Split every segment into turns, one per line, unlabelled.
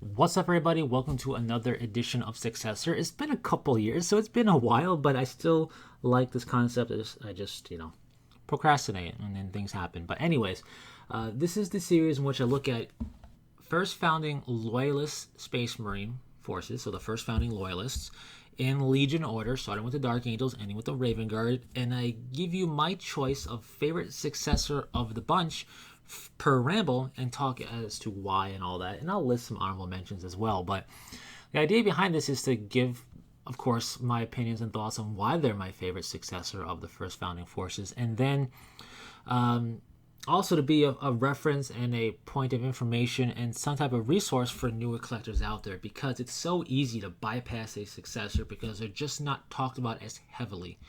What's up, everybody? Welcome to another edition of Successor. It's been a couple years, so it's been a while, but I still like this concept. I just procrastinate and then things happen. But, anyways, this is the series in which I look at first founding Loyalist Space Marine forces, so the first founding Loyalists, in Legion order, starting with the Dark Angels, ending with the Raven Guard, and I give you my choice of favorite successor of the bunch per ramble and talk as to why and all that. And I'll list some honorable mentions as well. But the idea behind this is to give, of course, my opinions and thoughts on why they're my favorite successor of the first founding forces. And then also to be a reference and a point of information and some type of resource for newer collectors out there, because it's so easy to bypass a successor because they're just not talked about as heavily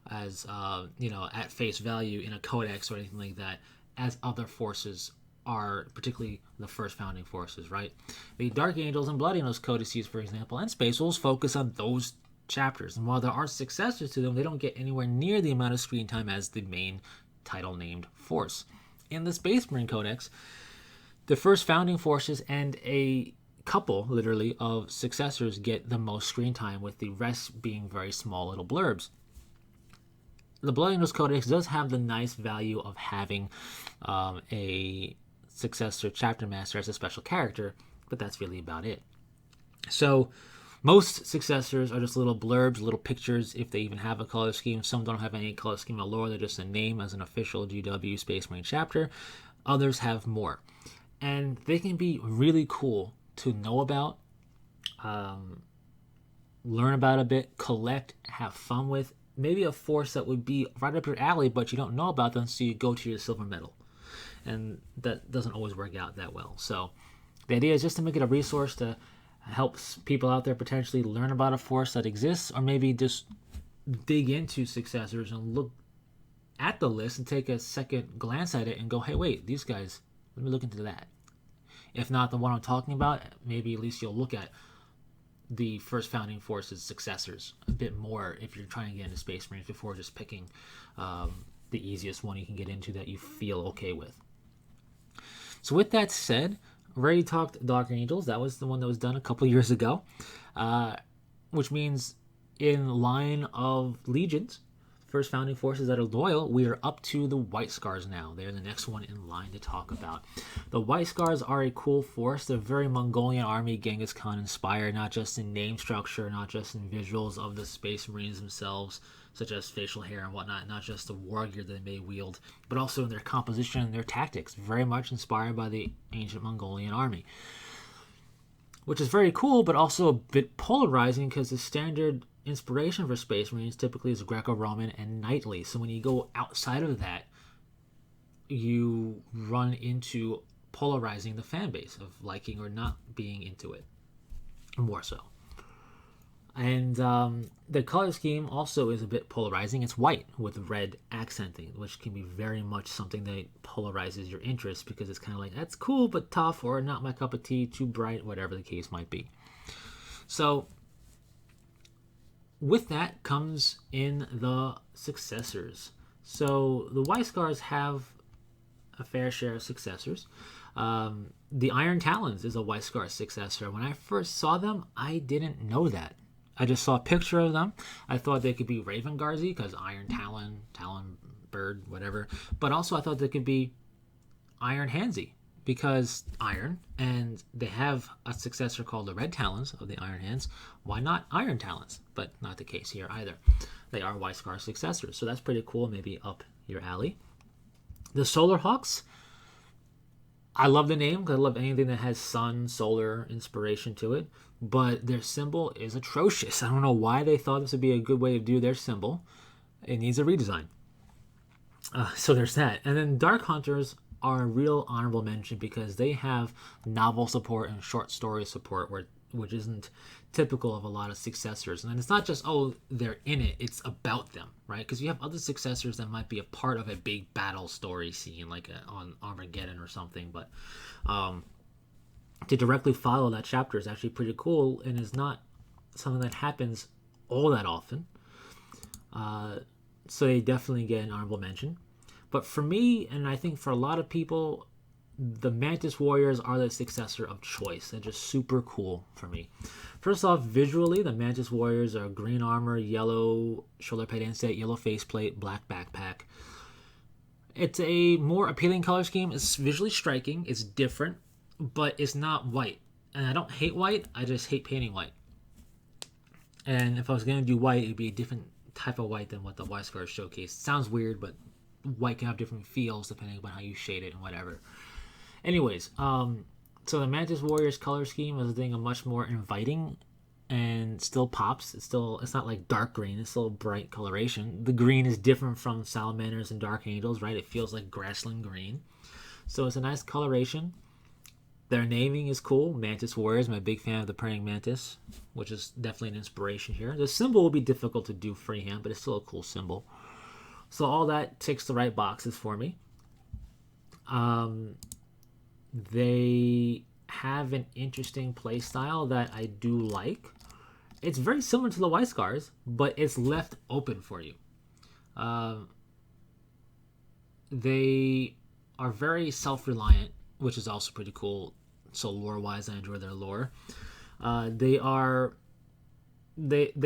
as at face value in a codex or anything like that as other forces are, particularly the first founding forces, right? The Dark Angels and Blood Angels codices, for example, and Space Wolves focus on those chapters. And while there are successors to them, they don't get anywhere near the amount of screen time as the main title-named force. In the Space Marine Codex, the first founding forces and a couple, literally, of successors get the most screen time, with the rest being very small little blurbs. The Blood Angels Codex does have the nice value of having a successor chapter master as a special character, but that's really about it. So most successors are just little blurbs, little pictures, if they even have a color scheme. Some don't have any color scheme at lore, they're just a name as an official GW Space Marine chapter. Others have more. And they can be really cool to know about, learn about a bit, collect, have fun with. Maybe a force that would be right up your alley, but you don't know about them, so you go to your silver medal. And that doesn't always work out that well. So the idea is just to make it a resource to help people out there potentially learn about a force that exists, or maybe just dig into successors and look at the list and take a second glance at it and go, hey, wait, these guys, let me look into that. If not the one I'm talking about, maybe at least you'll look at the first founding forces successors a bit more if you're trying to get into Space Marines before just picking the easiest one you can get into that you feel okay with. So with that said, we already talked Dark Angels. That was the one that was done a couple years ago, which means in line of Legions, first founding forces that are loyal, we are up to the White Scars now. They're the next one in line to talk about. The White Scars are a cool force. They're very Mongolian army, Genghis Khan inspired, not just in name structure, not just in visuals of the Space Marines themselves, such as facial hair and whatnot, not just the war gear that they may wield, but also in their composition and their tactics, very much inspired by the ancient Mongolian army. Which is very cool, but also a bit polarizing because the standard inspiration for Space Marines typically is Greco-Roman and knightly. So when you go outside of that, you run into polarizing the fan base of liking or not being into it, more so. And the color scheme also is a bit polarizing. It's white with red accenting, which can be very much something that polarizes your interest, because it's kind of like, that's cool but tough, or not my cup of tea, too bright, whatever the case might be. So with that comes in the successors. So the White Scars have a fair share of successors. The Iron Talons is a White Scars successor. When I first saw them, I didn't know that. I just saw a picture of them. I thought they could be Raven Guardsy, because Iron Talon, Talon Bird, whatever. But also I thought they could be Iron Handsy, because iron, and they have a successor called the Red Talons of the Iron Hands. Why not Iron Talons? But not the case here either. They are White Scar successors, so that's pretty cool, maybe up your alley. The Solar Hawks, I love the name because I love anything that has sun, solar inspiration to it, but their symbol is atrocious. I don't know why they thought this would be a good way to do their symbol. It needs a redesign. So there's that. And then Dark Hunters are a real honorable mention because they have novel support and short story support, which isn't typical of a lot of successors. And it's not just, oh, they're in it, it's about them, right? Because you have other successors that might be a part of a big battle story scene, like on Armageddon or something, but to directly follow that chapter is actually pretty cool and is not something that happens all that often. So they definitely get an honorable mention. But for me, and I think for a lot of people, the Mantis Warriors are the successor of choice. They're just super cool for me. First off, visually, the Mantis Warriors are green armor, yellow shoulder pad inset, yellow faceplate, black backpack. It's a more appealing color scheme. It's visually striking. It's different, but it's not white. And I don't hate white. I just hate painting white. And if I was going to do white, it'd be a different type of white than what the White Scars showcase. Sounds weird, but white can have different feels depending on how you shade it and whatever. Anyways, so the Mantis Warriors color scheme is a thing of much more inviting and still pops. It's not like dark green. It's still bright coloration. The green is different from Salamanders and Dark Angels, right? It feels like grassland green. So it's a nice coloration. Their naming is cool. Mantis Warriors. I'm a big fan of the praying mantis, which is definitely an inspiration here. The symbol will be difficult to do freehand, but it's still a cool symbol. So all that ticks the right boxes for me. They have an interesting play style that I do like. It's very similar to the White Scars, but it's left open for you. They are very self-reliant, which is also pretty cool. So lore-wise, I enjoy their lore. They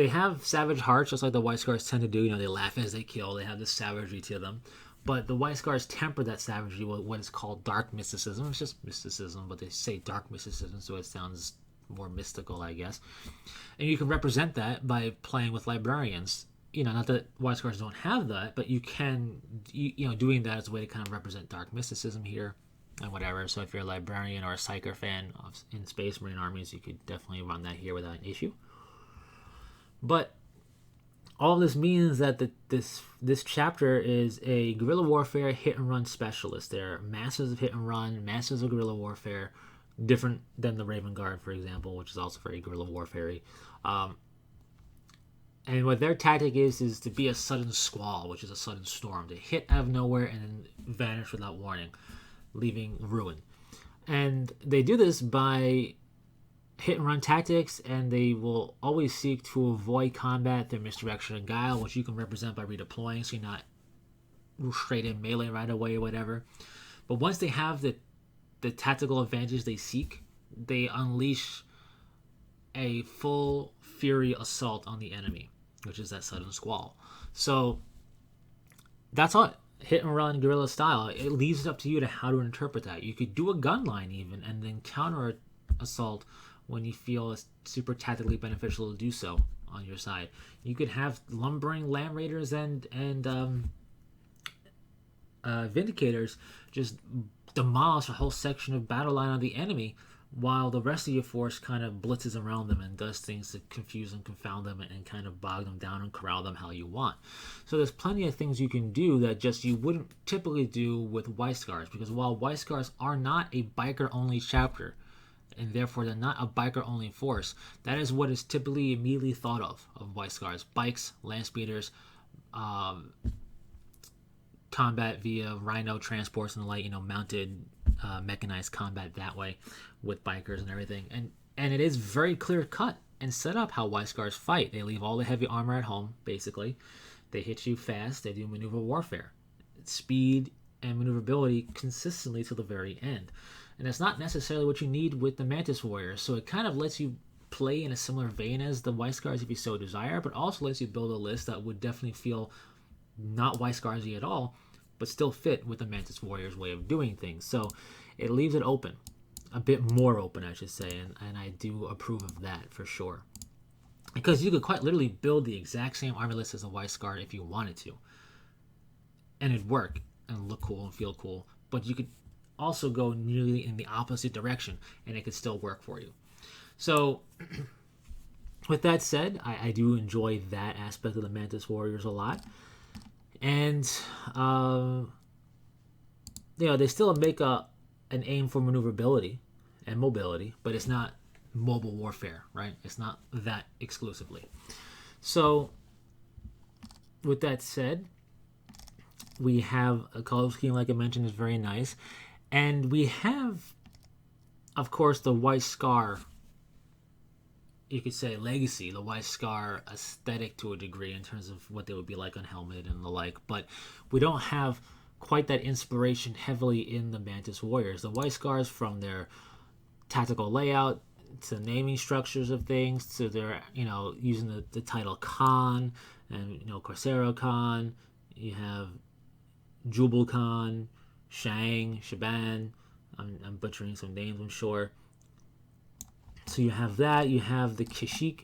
have savage hearts, just like the White Scars tend to do. You know, they laugh as they kill. They have this savagery to them. But the White Scars temper that savagery with what is called dark mysticism. It's just mysticism, but they say dark mysticism, so it sounds more mystical, I guess. And you can represent that by playing with librarians. You know, not that White Scars don't have that, but you can, doing that as a way to kind of represent dark mysticism here and whatever. So if you're a librarian or a psyker fan in Space Marine armies, you could definitely run that here without an issue. But all this means that this chapter is a guerrilla warfare hit and run specialist. They're masters of hit and run, masters of guerrilla warfare, different than the Raven Guard, for example, which is also very guerrilla warfare-y. And what their tactic is to be a sudden squall, which is a sudden storm, to hit out of nowhere and then vanish without warning, leaving ruin. And they do this by hit and run tactics, and they will always seek to avoid combat through misdirection and guile, which you can represent by redeploying, so you're not straight in melee right away or whatever. But once they have the tactical advantage they seek, they unleash a full fury assault on the enemy, which is that sudden squall. So that's all hit and run guerrilla style. It leaves it up to you to how to interpret that. You could do a gun line even, and then counter assault when you feel it's super tactically beneficial to do so on your side. You could have lumbering land raiders and vindicators just demolish a whole section of battle line on the enemy, while the rest of your force kind of blitzes around them and does things to confuse and confound them and kind of bog them down and corral them how you want. So there's plenty of things you can do that just you wouldn't typically do with White Scars, because while White Scars are not a biker-only chapter, and therefore they're not a biker-only force, that is what is typically immediately thought of White Scars. Bikes, land speeders, combat via rhino transports and the like, mounted mechanized combat that way with bikers and everything. And it is very clear cut and set up how White Scars fight. They leave all the heavy armor at home, basically. They hit you fast. They do maneuver warfare. Speed and maneuverability consistently to the very end. And that's not necessarily what you need with the Mantis Warriors. So it kind of lets you play in a similar vein as the White Scars if you so desire, but also lets you build a list that would definitely feel not White Scars-y at all, but still fit with the Mantis Warriors way of doing things. So it leaves it open. A bit more open, I should say, and I do approve of that for sure. Because you could quite literally build the exact same army list as a White Scar if you wanted to. And it'd work and look cool and feel cool. But you could also go nearly in the opposite direction and it could still work for you. So with that said, I do enjoy that aspect of the Mantis Warriors a lot. And they still make an aim for maneuverability and mobility, but it's not mobile warfare, right? It's not that exclusively. So with that said, we have a color scheme, like I mentioned, is very nice. And we have, of course, the White Scar, you could say, legacy, the White Scar aesthetic to a degree in terms of what they would be like on helmet and the like. But we don't have quite that inspiration heavily in the Mantis Warriors. The White Scars, from their tactical layout to naming structures of things to their, using the title Khan and, Corsaro Khan. You have Jubal Khan, Shang, Shaban. I'm butchering some names, I'm sure. So you have that. You have the Kashik,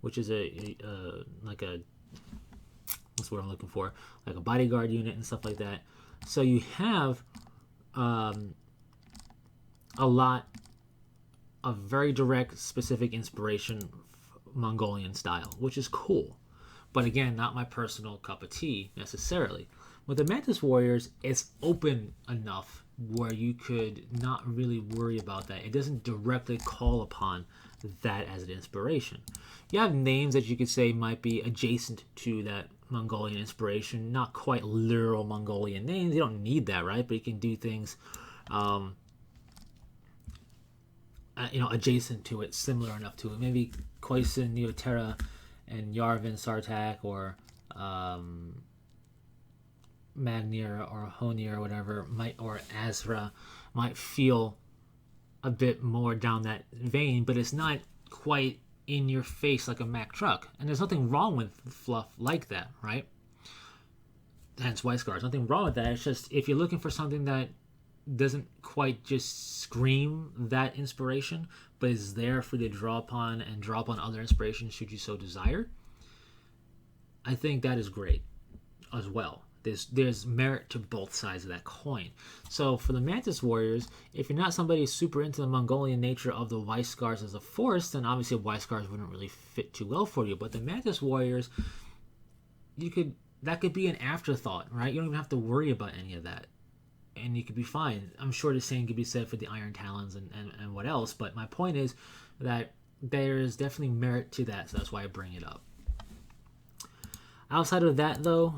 which is like a, what's what I'm looking for, like a bodyguard unit and stuff like that. So you have a lot of very direct, specific inspiration, Mongolian style, which is cool. But again, not my personal cup of tea necessarily. With the Mantis Warriors, it's open enough where you could not really worry about that. It doesn't directly call upon that as an inspiration. You have names that you could say might be adjacent to that Mongolian inspiration, not quite literal Mongolian names. You don't need that, right? But you can do things, adjacent to it, similar enough to it. Maybe Khoisin, Neoterra, and Yarvin, Sartak, or Magnir or Honir or whatever, or Azra might feel a bit more down that vein, but it's not quite in your face like a Mack truck. And there's nothing wrong with fluff like that, right? Hence White Scars. Nothing wrong with that. It's just if you're looking for something that doesn't quite just scream that inspiration, but is there for you to draw upon and draw upon other inspirations should you so desire, I think that is great as well. There's merit to both sides of that coin. So for the Mantis Warriors, if you're not somebody super into the Mongolian nature of the White Scars as a force, then obviously White Scars wouldn't really fit too well for you. But the Mantis Warriors, that could be an afterthought, right? You don't even have to worry about any of that, and you could be fine. I'm sure the same could be said for the Iron Talons and what else. But my point is that there is definitely merit to that, so that's why I bring it up. Outside of that, though,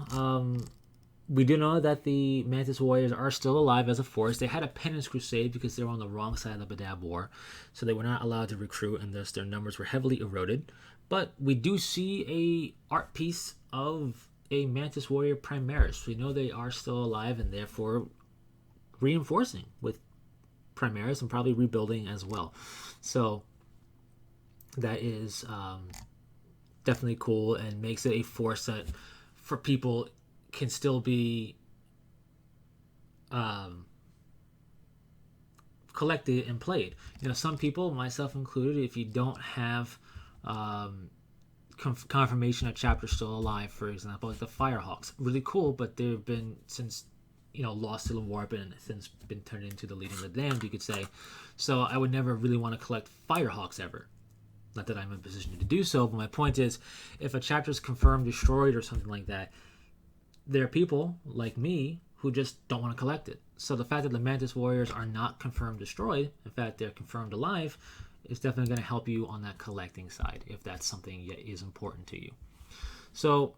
we do know that the Mantis Warriors are still alive as a force. They had a penance crusade because they were on the wrong side of the Badab War, so they were not allowed to recruit, and thus their numbers were heavily eroded. But we do see a art piece of a Mantis Warrior Primaris. We know they are still alive and therefore reinforcing with Primaris and probably rebuilding as well. So that is definitely cool and makes it a force that for people can still be collected and played. Some people, myself included, if you don't have confirmation that chapter's still alive, for example, like the Firehawks, really cool, but they've been since lost to the warp and since been turned into the Leading the Damned, you could say. So I would never really want to collect Firehawks ever. Not that I'm in a position to do so, but my point is, if a chapter is confirmed destroyed or something like that, there are people like me who just don't want to collect it. So the fact that the Mantis Warriors are not confirmed destroyed, in fact they're confirmed alive, is definitely going to help you on that collecting side if that's something that is important to you. So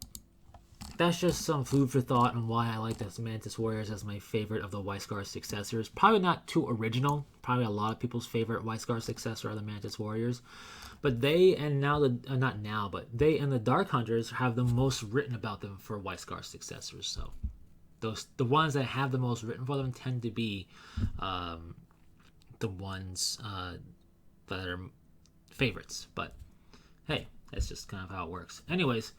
that's just some food for thought on why I like the Mantis Warriors as my favorite of the White Scars Successors. Probably not too original. Probably a lot of people's favorite White Scars Successor are the Mantis Warriors. But they and they and the Dark Hunters have the most written about them for White Scars Successors. So the ones that have the most written for them tend to be the ones that are favorites. But hey, that's just kind of how it works. Anyways,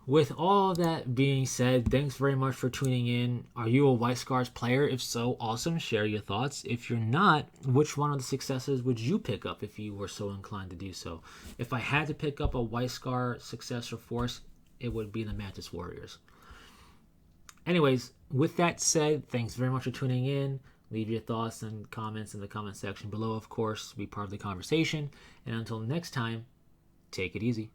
with all that being said, thanks very much for tuning in. Are you a White Scars player? If so, awesome. Share your thoughts. If you're not, which one of the successors would you pick up if you were so inclined to do so? If I had to pick up a White Scar successor force, it would be the Mantis Warriors. Anyways, with that said, thanks very much for tuning in. Leave your thoughts and comments in the comment section below, of course. Be part of the conversation. And until next time, take it easy.